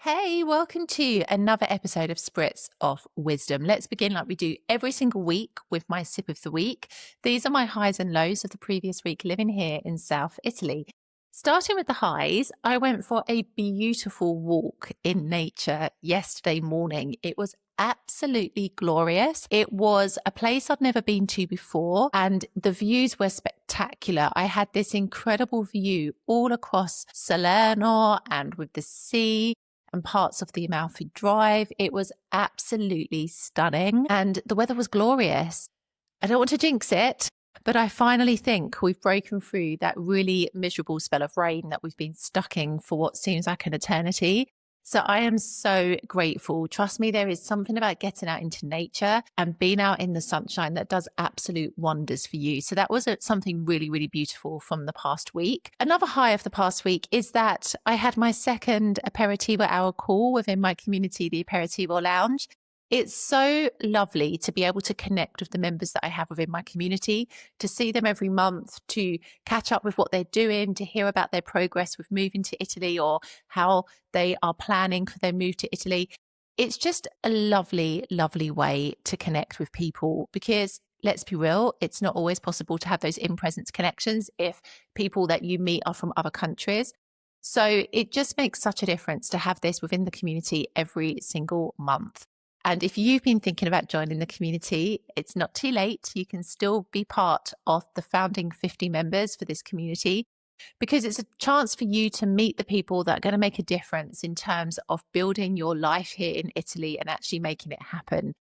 Hey, welcome to another episode of Spritz of Wisdom. Let's begin like we do every single week with my sip of the week. These are my highs and lows of the previous week living here in South Italy. Starting with the highs, I went for a beautiful walk in nature yesterday morning. It was absolutely glorious. It was a place I'd never been to before, and the views were spectacular. I had this incredible view all across Salerno and with the sea and parts of the Amalfi Drive. It was absolutely stunning and the weather was glorious. I don't want to jinx it, but I finally think we've broken through that really miserable spell of rain that we've been stuck in for what seems like an eternity. So I am so grateful. Trust me, there is something about getting out into nature and being out in the sunshine that does absolute wonders for you. So that was something really, really beautiful from the past week. Another high of the past week is that I had my second aperitivo hour call within my community, the Aperitivo Lounge. It's so lovely to be able to connect with the members that I have within my community, to see them every month, to catch up with what they're doing, to hear about their progress with moving to Italy or how they are planning for their move to Italy. It's just a lovely, lovely way to connect with people because let's be real, it's not always possible to have those in-presence connections if people that you meet are from other countries. So it just makes such a difference to have this within the community every single month. And if you've been thinking about joining the community, it's not too late. You can still be part of the founding 50 members for this community because it's a chance for you to meet the people that are going to make a difference in terms of building your life here in Italy and actually making it happen.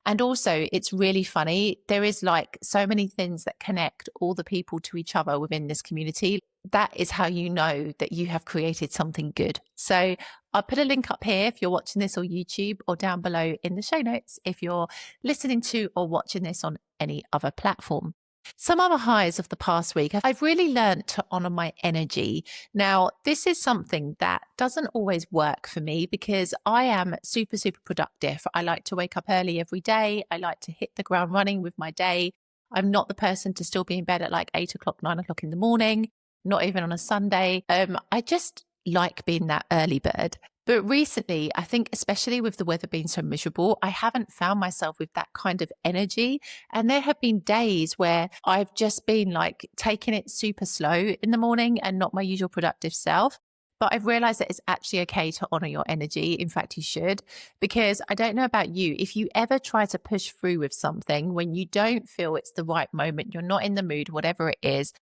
And also, it's really funny. There is like so many things that connect all the people to each other within this community. That is how you know that you have created something good. So I'll put a link up here if you're watching this on YouTube or down below in the show notes if you're listening to or watching this on any other platform. Some other highs of the past week, I've really learned to honor my energy. Now, this is something that doesn't always work for me because I am super, super productive. I like to wake up early every day. I like to hit the ground running with my day. I'm not the person to still be in bed at like 8 o'clock, 9 o'clock in the morning, not even on a Sunday. I just like being that early bird. But recently, I think especially with the weather being so miserable, I haven't found myself with that kind of energy. And there have been days where I've just been like taking it super slow in the morning and not my usual productive self. But I've realized that it's actually okay to honor your energy. In fact, you should, because I don't know about you. If you ever try to push through with something when you don't feel it's the right moment, you're not in the mood, whatever it is,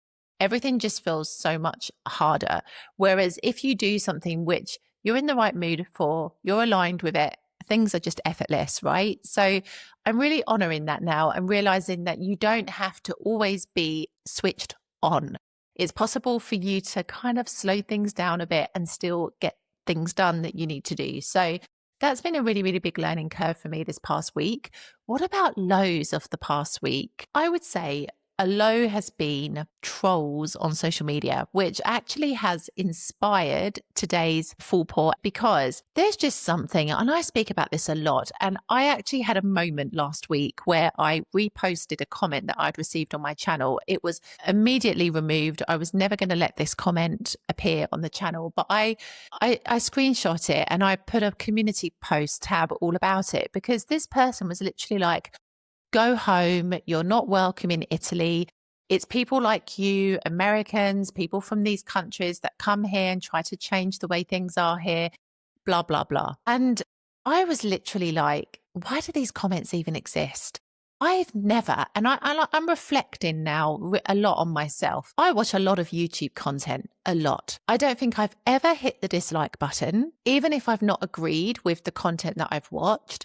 everything just feels so much harder. Whereas if you do something which you're in the right mood for, you're aligned with it, things are just effortless, right? So I'm really honoring that now and realizing that you don't have to always be switched on. It's possible for you to kind of slow things down a bit and still get things done that you need to do. So that's been a really, really big learning curve for me this past week. What about lows of the past week? I would say a low has been trolls on social media, which actually has inspired today's full pour because there's just something, and I speak about this a lot, and I actually had a moment last week where I reposted a comment that I'd received on my channel. It was immediately removed. I was never going to let this comment appear on the channel, but I screenshot it and I put a community post tab all about it because this person was literally like, go home. You're not welcome in Italy. It's people like you, Americans, people from these countries that come here and try to change the way things are here, blah, blah, blah. And I was literally like, why do these comments even exist? I've never, and I'm reflecting now a lot on myself. I watch a lot of YouTube content, a lot. I don't think I've ever hit the dislike button, even if I've not agreed with the content that I've watched.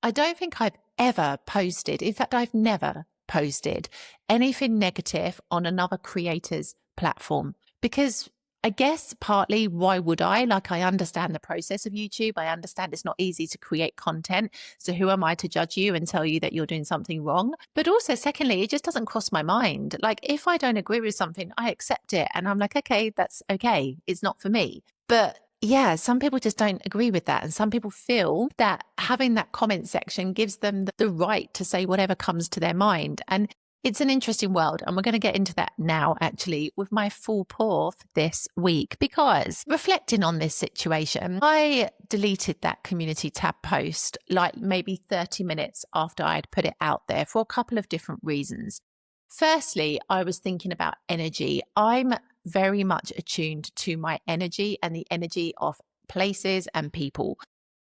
I don't think I've ever posted, in fact, I've never posted anything negative on another creator's platform because I guess partly why would I? Like I understand the process of YouTube. I understand it's not easy to create content. So who am I to judge you and tell you that you're doing something wrong? But also secondly, it just doesn't cross my mind. Like if I don't agree with something, I accept it and I'm like, okay, that's okay. It's not for me. But yeah, some people just don't agree with that. And some people feel that having that comment section gives them the right to say whatever comes to their mind. And It's an interesting world, and we're going to get into that now, actually, with my full pour for this week, because reflecting on this situation, I deleted that community tab post like maybe 30 minutes after I'd put it out there for a couple of different reasons. Firstly, I was thinking about energy. I'm very much attuned to my energy and the energy of places and people.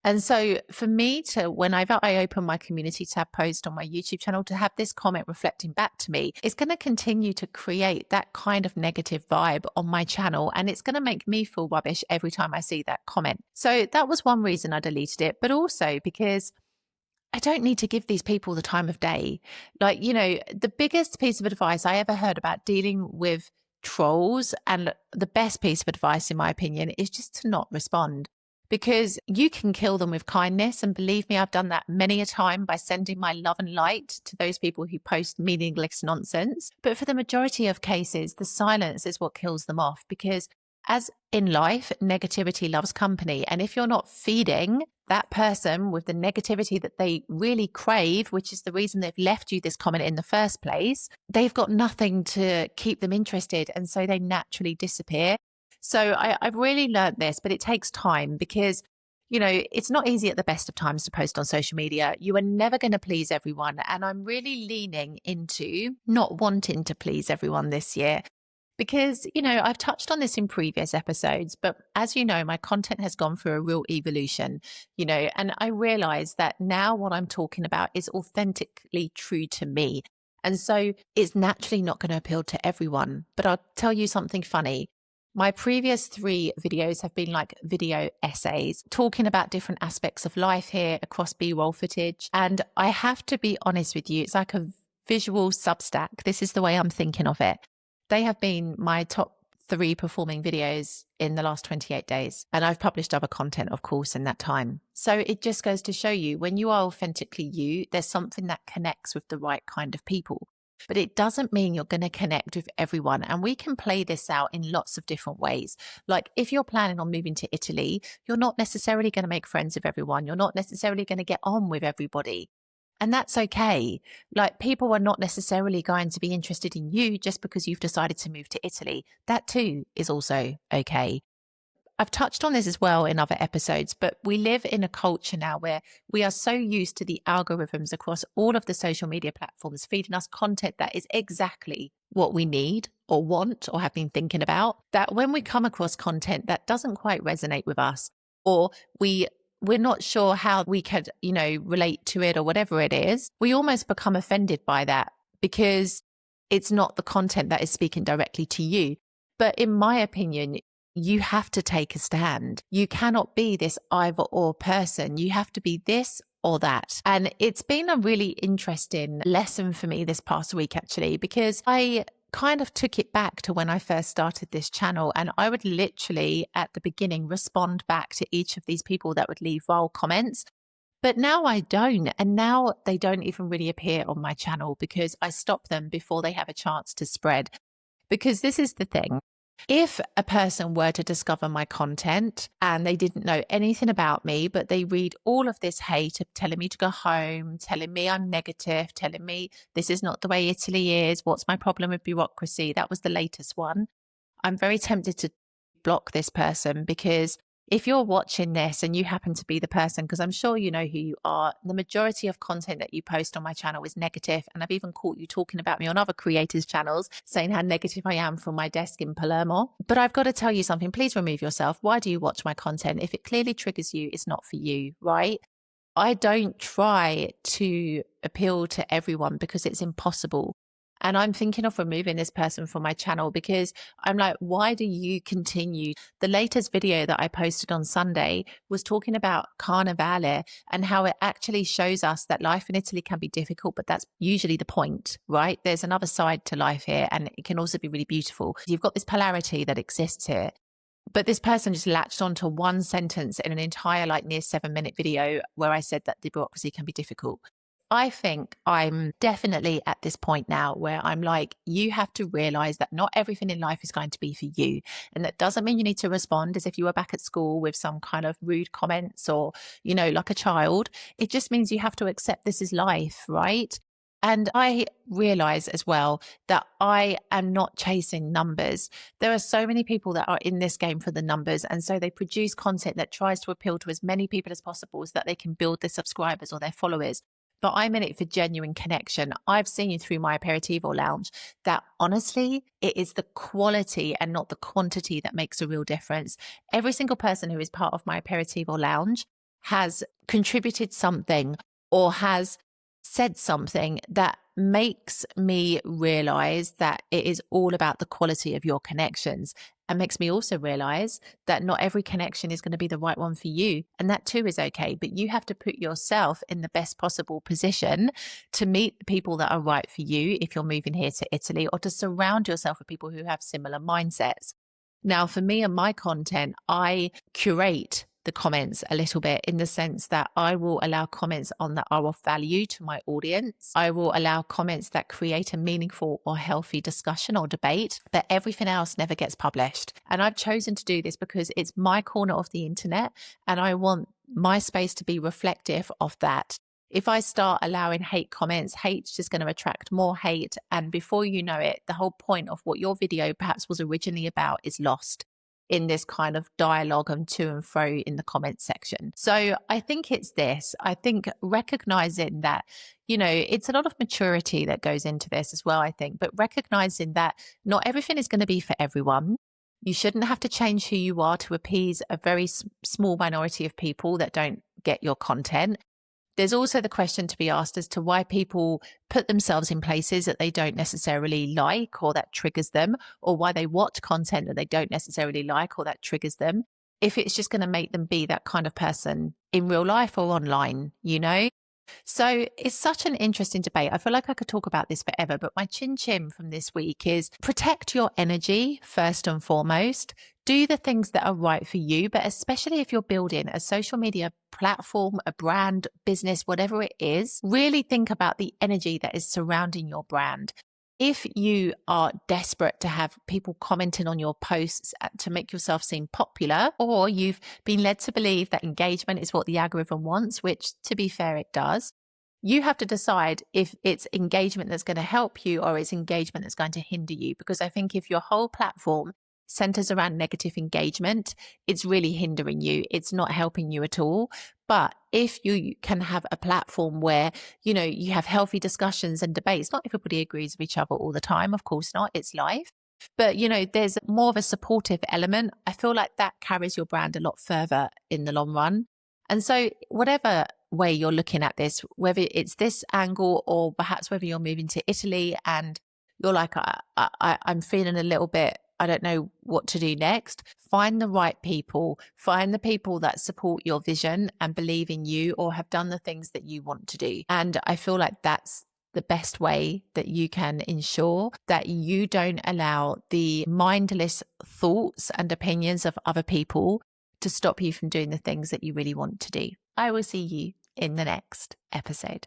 And so for me to, whenever I open my community tab post on my YouTube channel, to have this comment reflecting back to me, it's going to continue to create that kind of negative vibe on my channel. And it's going to make me feel rubbish every time I see that comment. So that was one reason I deleted it, but also because I don't need to give these people the time of day. Like, the biggest piece of advice I ever heard about dealing with trolls, and the best piece of advice, in my opinion, is just to not respond. Because you can kill them with kindness. And believe me, I've done that many a time by sending my love and light to those people who post meaningless nonsense. But for the majority of cases, the silence is what kills them off. Because as in life, negativity loves company. And if you're not feeding that person with the negativity that they really crave, which is the reason they've left you this comment in the first place, they've got nothing to keep them interested. And so they naturally disappear. So I've really learned this, but it takes time because, it's not easy at the best of times to post on social media. You are never going to please everyone. And I'm really leaning into not wanting to please everyone this year because, I've touched on this in previous episodes, but as you know, my content has gone through a real evolution, and I realize that now what I'm talking about is authentically true to me. And so it's naturally not going to appeal to everyone. But I'll tell you something funny. My previous 3 videos have been like video essays talking about different aspects of life here across B-roll footage. And I have to be honest with you, it's like a visual Substack. This is the way I'm thinking of it. They have been my top 3 performing videos in the last 28 days. And I've published other content, of course, in that time. So it just goes to show you, when you are authentically you, there's something that connects with the right kind of people. But it doesn't mean you're going to connect with everyone. And we can play this out in lots of different ways. Like if you're planning on moving to Italy, you're not necessarily going to make friends with everyone. You're not necessarily going to get on with everybody. And that's okay. Like people are not necessarily going to be interested in you just because you've decided to move to Italy. That too is also okay. I've touched on this as well in other episodes, but we live in a culture now where we are so used to the algorithms across all of the social media platforms feeding us content that is exactly what we need or want or have been thinking about, that when we come across content that doesn't quite resonate with us, or we're not sure how we could, relate to it or whatever it is, we almost become offended by that because it's not the content that is speaking directly to you. But in my opinion, you have to take a stand. You cannot be this either or person. You have to be this or that. And it's been a really interesting lesson for me this past week, actually, because I kind of took it back to when I first started this channel. And I would literally at the beginning respond back to each of these people that would leave vile comments. But now I don't. And now they don't even really appear on my channel because I stop them before they have a chance to spread. Because this is the thing. If a person were to discover my content and they didn't know anything about me, but they read all of this hate of telling me to go home, telling me I'm negative, telling me this is not the way Italy is, what's my problem with bureaucracy? That was the latest one. I'm very tempted to block this person because if you're watching this and you happen to be the person, because I'm sure you know who you are, the majority of content that you post on my channel is negative. And I've even caught you talking about me on other creators' channels, saying how negative I am from my desk in Palermo. But I've got to tell you something, please remove yourself. Why do you watch my content? If it clearly triggers you, it's not for you, right? I don't try to appeal to everyone because it's impossible. And I'm thinking of removing this person from my channel because I'm like, why do you continue? The latest video that I posted on Sunday was talking about Carnevale and how it actually shows us that life in Italy can be difficult, but that's usually the point, right? There's another side to life here and it can also be really beautiful. You've got this polarity that exists here. But this person just latched onto one sentence in an entire near 7-minute video where I said that the bureaucracy can be difficult. I think I'm definitely at this point now where I'm like, you have to realize that not everything in life is going to be for you. And that doesn't mean you need to respond as if you were back at school with some kind of rude comments or, like a child. It just means you have to accept this is life, right? And I realize as well that I am not chasing numbers. There are so many people that are in this game for the numbers. And so they produce content that tries to appeal to as many people as possible so that they can build their subscribers or their followers. But I'm in it for genuine connection. I've seen through my aperitivo lounge that honestly, it is the quality and not the quantity that makes a real difference. Every single person who is part of my aperitivo lounge has contributed something or has said something that makes me realize that it is all about the quality of your connections, and makes me also realize that not every connection is going to be the right one for you. And that too is okay. But you have to put yourself in the best possible position to meet the people that are right for you if you're moving here to Italy, or to surround yourself with people who have similar mindsets. Now, for me and my content, I curate the comments a little bit, in the sense that I will allow comments on that are of value to my audience. I will allow comments that create a meaningful or healthy discussion or debate, but everything else never gets published. And I've chosen to do this because it's my corner of the internet, and I want my space to be reflective of that. If I start allowing hate comments, hate's just going to attract more hate. And before you know it, the whole point of what your video perhaps was originally about is lost in this kind of dialogue and to and fro in the comments section. So I think it's this. I think recognizing that, it's a lot of maturity that goes into this as well, I think, but recognizing that not everything is going to be for everyone. You shouldn't have to change who you are to appease a very small minority of people that don't get your content. There's also the question to be asked as to why people put themselves in places that they don't necessarily like or that triggers them, or why they watch content that they don't necessarily like or that triggers them, if it's just going to make them be that kind of person in real life or online, So it's such an interesting debate. I feel like I could talk about this forever, but my chin from this week is protect your energy first and foremost. Do the things that are right for you, but especially if you're building a social media platform, a brand, business, whatever it is, really think about the energy that is surrounding your brand. If you are desperate to have people commenting on your posts to make yourself seem popular, or you've been led to believe that engagement is what the algorithm wants, which to be fair, it does, you have to decide if it's engagement that's going to help you or it's engagement that's going to hinder you. Because I think if your whole platform centers around negative engagement, it's really hindering you. It's not helping you at all. But if you can have a platform where, you have healthy discussions and debates, not everybody agrees with each other all the time. Of course not. It's life. But, there's more of a supportive element. I feel like that carries your brand a lot further in the long run. And so whatever way you're looking at this, whether it's this angle or perhaps whether you're moving to Italy and you're like, I'm feeling a little bit, I don't know what to do next. Find the right people. Find the people that support your vision and believe in you or have done the things that you want to do. And I feel like that's the best way that you can ensure that you don't allow the mindless thoughts and opinions of other people to stop you from doing the things that you really want to do. I will see you in the next episode.